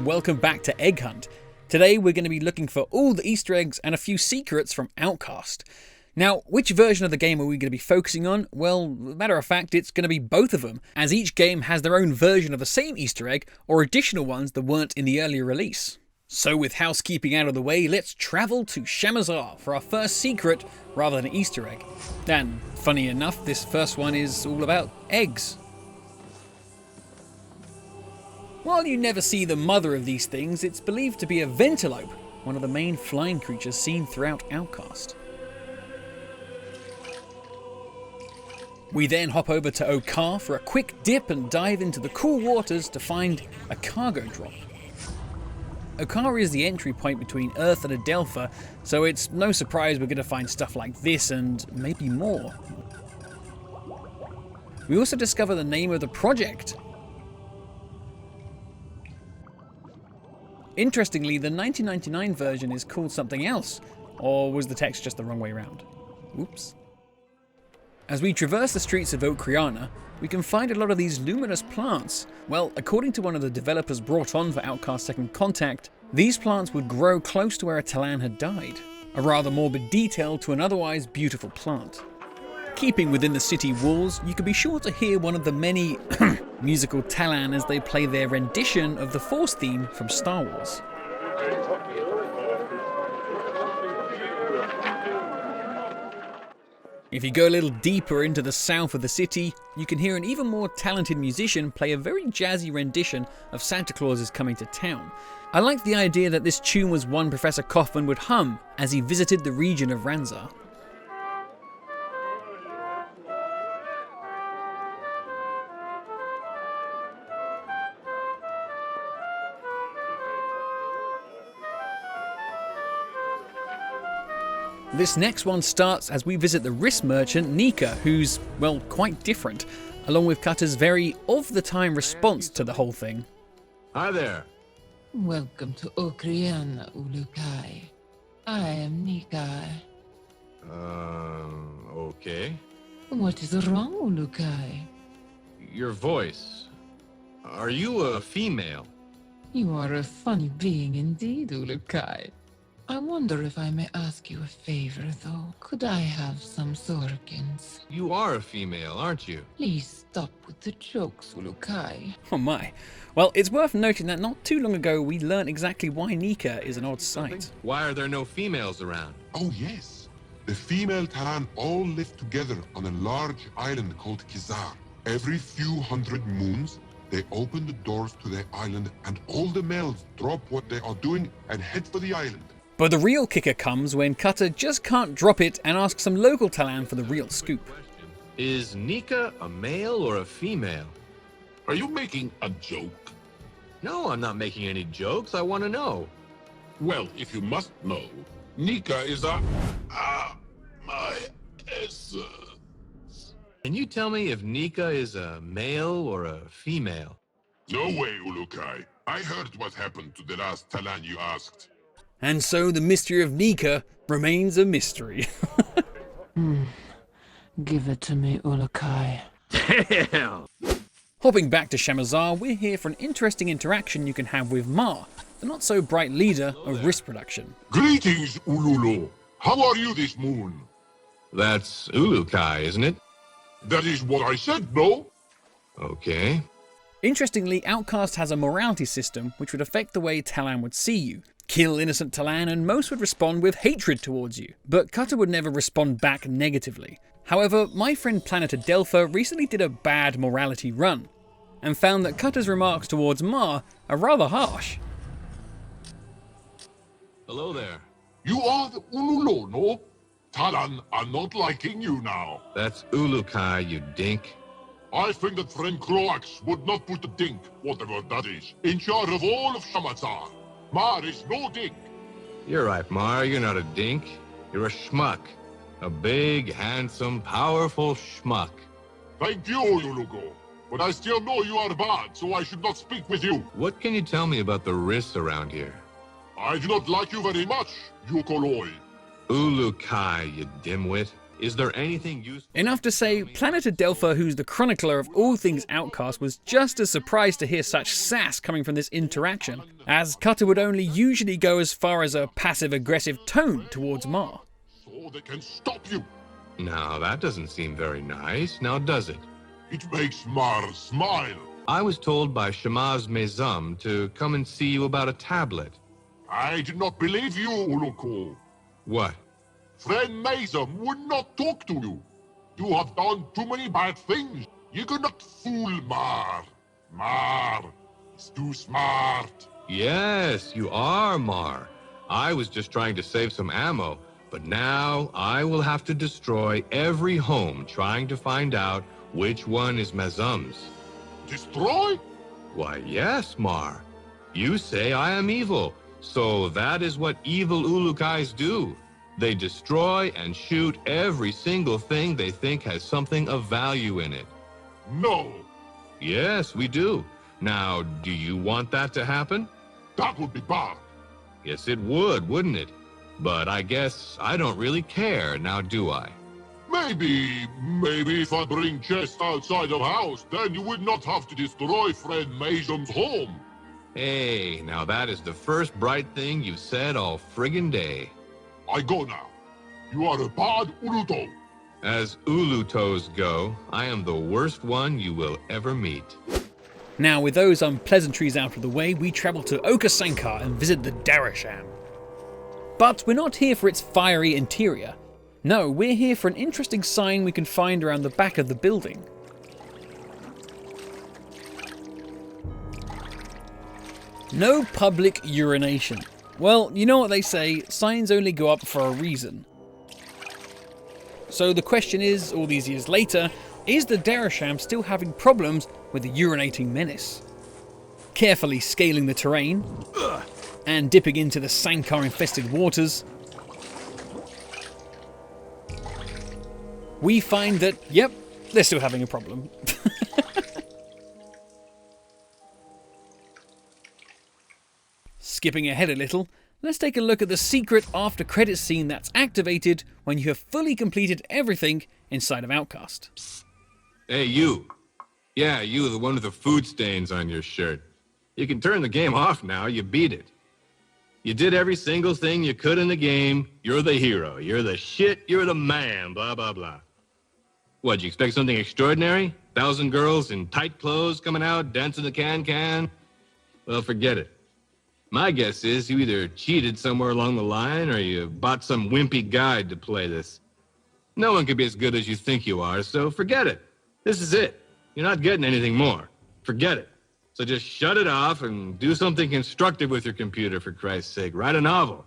welcome back to EggHunt. Today we're going to be looking for all the Easter eggs and a few secrets from Outcast. Now, which version of the game are we going to be focusing on? Well, matter of fact, it's going to be both of them, as each game has their own version of the same Easter egg or additional ones that weren't in the earlier release. So with housekeeping out of the way, let's travel to Shamazar for our first secret rather than Easter egg. And funny enough, this first one is all about eggs. While you never see the mother of these things, it's believed to be a ventilope, one of the main flying creatures seen throughout Outcast. We then hop over to Okar for a quick dip and dive into the cool waters to find a cargo drop. Okar is the entry point between Earth and Adelpha, so it's no surprise we're going to find stuff like this and maybe more. We also discover the name of the project. Interestingly, the 1999 version is called something else, or was the text just the wrong way around? Oops. As we traverse the streets of Okriana, we can find a lot of these luminous plants. Well, according to one of the developers brought on for Outcast Second Contact, these plants would grow close to where a Talon had died, a rather morbid detail to an otherwise beautiful plant. Keeping within the city walls, you can be sure to hear one of the many musical Talon as they play their rendition of the Force theme from Star Wars. If you go a little deeper into the south of the city, you can hear an even more talented musician play a very jazzy rendition of Santa Claus is Coming to Town. I like the idea that this tune was one Professor Kaufman would hum as he visited the region of Ranzar. This next one starts as we visit the wrist merchant Nika, who's, well, quite different, along with Cutter's very of-the-time response to the whole thing. Hi there. Welcome to Okriana, Ulukai. I am Nika. Okay. What is wrong, Ulukai? Your voice. Are you a female? You are a funny being indeed, Ulukai. I wonder if I may ask you a favor, though. Could I have some Zorkins? You are a female, aren't you? Please stop with the jokes, Ulukai. Oh my. Well, it's worth noting that not too long ago we learned exactly why Nika is an odd sight. Why are there no females around? Oh yes, the female Talon all live together on a large island called Kizar. Every few hundred moons, they open the doors to their island and all the males drop what they are doing and head for the island. But the real kicker comes when Cutter just can't drop it and asks some local Talon for the real scoop. Is Nika a male or a female? Are you making a joke? No, I'm not making any jokes. I want to know. Well, if you must know, Nika is a... my essence. Can you tell me if Nika is a male or a female? No way, Ulukai. I heard what happened to the last Talon you asked. And so the mystery of Nika remains a mystery. Give it to me, Ulukai. Damn! Hopping back to Shamazar, we're here for an interesting interaction you can have with Ma, the not-so-bright leader of Risk Production. Greetings, Ululu. How are you this moon? That's Ulukai, isn't it? That is what I said, no? Okay. Interestingly, Outcast has a morality system which would affect the way Talon would see you. Kill innocent Talon and most would respond with hatred towards you, but Cutter would never respond back negatively. However, my friend Planet Adelpha recently did a bad morality run, and found that Cutter's remarks towards Ma are rather harsh. Hello there. You are the Ululu, no? Talon are not liking you now. That's Ulukai, you dink. I think that friend Croax would not put the dink, whatever that is, in charge of all of Shamazar. Mar is no dink. You're right, Mar. You're not a dink. You're a schmuck. A big, handsome, powerful schmuck. Thank you, Ululugo. But I still know you are bad, so I should not speak with you. What can you tell me about the risks around here? I do not like you very much, Yukoloi. Ulukai, you dimwit. Is there anything useful? Enough to say, Planet Adelpha, who's the chronicler of all things Outcast, was just as surprised to hear such sass coming from this interaction, as Cutter would only usually go as far as a passive-aggressive tone towards Mar. So they can stop you. Now, that doesn't seem very nice, now does it? It makes Mar smile. I was told by Shamaz Mezum to come and see you about a tablet. I did not believe you, Uluko. What? Friend Mazum would not talk to you. You have done too many bad things. You cannot fool Mar. Mar is too smart. Yes, you are, Mar. I was just trying to save some ammo, but now I will have to destroy every home trying to find out which one is Mezum's. Destroy? Why, yes, Mar. You say I am evil, so that is what evil Ulukais do. They destroy and shoot every single thing they think has something of value in it. No. Yes, we do. Now, do you want that to happen? That would be bad. Yes, it would, wouldn't it? But I guess I don't really care, now do I? Maybe if I bring chests outside of house, then you would not have to destroy Friend Mazum's home. Hey, now that is the first bright thing you've said all friggin' day. I go now. You are a bad Uluto. As Ulutos go, I am the worst one you will ever meet. Now, with those unpleasantries out of the way, we travel to Okasankar and visit the Darasham. But we're not here for its fiery interior. No, we're here for an interesting sign we can find around the back of the building. No public urination. Well, you know what they say, signs only go up for a reason. So the question is, all these years later, is the Darasham still having problems with the urinating menace? Carefully scaling the terrain, and dipping into the Sankar-infested waters, we find that, yep, they're still having a problem. Skipping ahead a little, let's take a look at the secret after credits scene that's activated when you have fully completed everything inside of Outcast. Hey, you. Yeah, you, the one with the food stains on your shirt. You can turn the game off now, you beat it. You did every single thing you could in the game. You're the hero. You're the shit. You're the man. Blah, blah, blah. What, you expect something extraordinary? 1,000 girls in tight clothes coming out, dancing the can-can? Well, forget it. My guess is you either cheated somewhere along the line or you bought some wimpy guide to play this. No one can be as good as you think you are, so forget it. This is it. You're not getting anything more. Forget it. So just shut it off and do something constructive with your computer, for Christ's sake. Write a novel.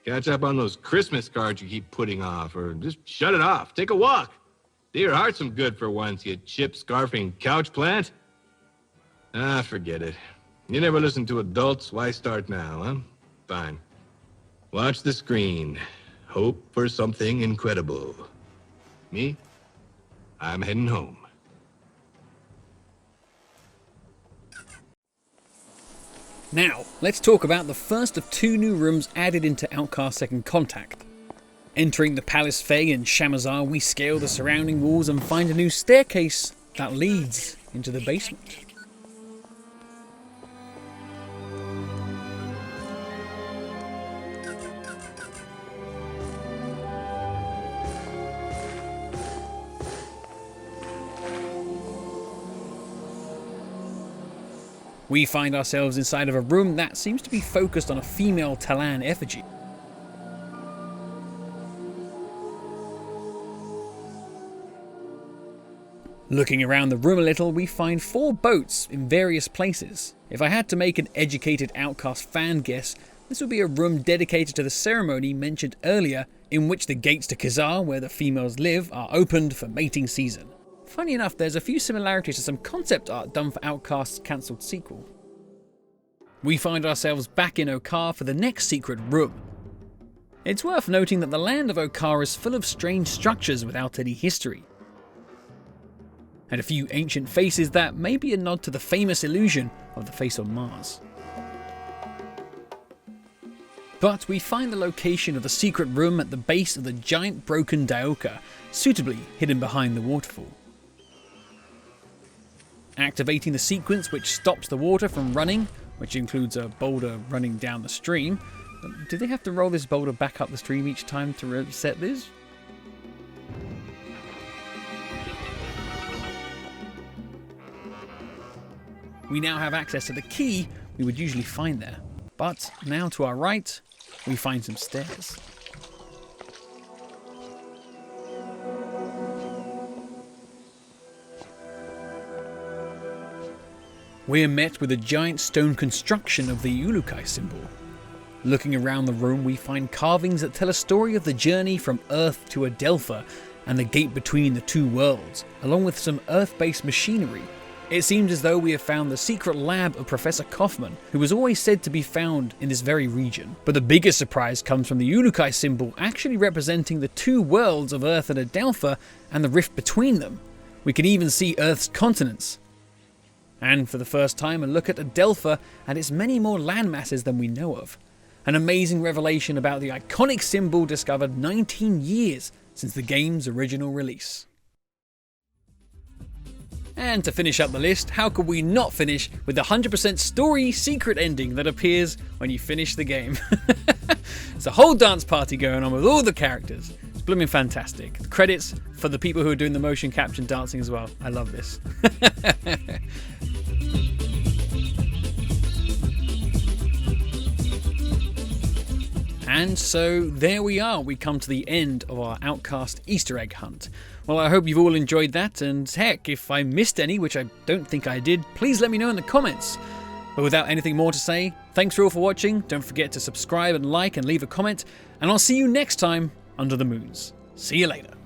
Catch up on those Christmas cards you keep putting off, or just shut it off. Take a walk. Do your heart some good for once, you chip-scarfing couch plant. Ah, forget it. You never listen to adults, why start now, huh? Fine. Watch the screen. Hope for something incredible. Me? I'm heading home. Now, let's talk about the first of 2 new rooms added into Outcast Second Contact. Entering the Palace Fae in Shamazar, we scale the surrounding walls and find a new staircase that leads into the basement. We find ourselves inside of a room that seems to be focused on a female Talan effigy. Looking around the room a little, we find 4 boats in various places. If I had to make an educated Outcast fan guess, this would be a room dedicated to the ceremony mentioned earlier, in which the gates to Khazar, where the females live, are opened for mating season. Funny enough, there's a few similarities to some concept art done for Outcast's cancelled sequel. We find ourselves back in Okar for the next secret room. It's worth noting that the land of Okar is full of strange structures without any history, and a few ancient faces that may be a nod to the famous illusion of the face on Mars. But we find the location of the secret room at the base of the giant broken Daoka, suitably hidden behind the waterfall. Activating the sequence which stops the water from running, which includes a boulder running down the stream. Do they have to roll this boulder back up the stream each time to reset this? We now have access to the key we would usually find there. But now to our right, we find some stairs. We're met with a giant stone construction of the Uruk-hai symbol. Looking around the room, we find carvings that tell a story of the journey from Earth to Adelpha and the gate between the two worlds, along with some Earth-based machinery. It seems as though we have found the secret lab of Professor Kaufman, who was always said to be found in this very region. But the biggest surprise comes from the Uruk-hai symbol actually representing the two worlds of Earth and Adelpha and the rift between them. We can even see Earth's continents. And for the first time, a look at Adelpha and its many more landmasses than we know of. An amazing revelation about the iconic symbol discovered 19 years since the game's original release. And to finish up the list, how could we not finish with the 100% story secret ending that appears when you finish the game? It's a whole dance party going on with all the characters. It's blooming fantastic. The credits for the people who are doing the motion capture dancing as well. I love this. And so there we are, we come to the end of our Outcast Easter egg hunt. Well, I hope you've all enjoyed that, and heck, if I missed any, which I don't think I did, please let me know in the comments. But without anything more to say, thanks for all for watching, don't forget to subscribe and like and leave a comment, and I'll see you next time under the moons. See you later.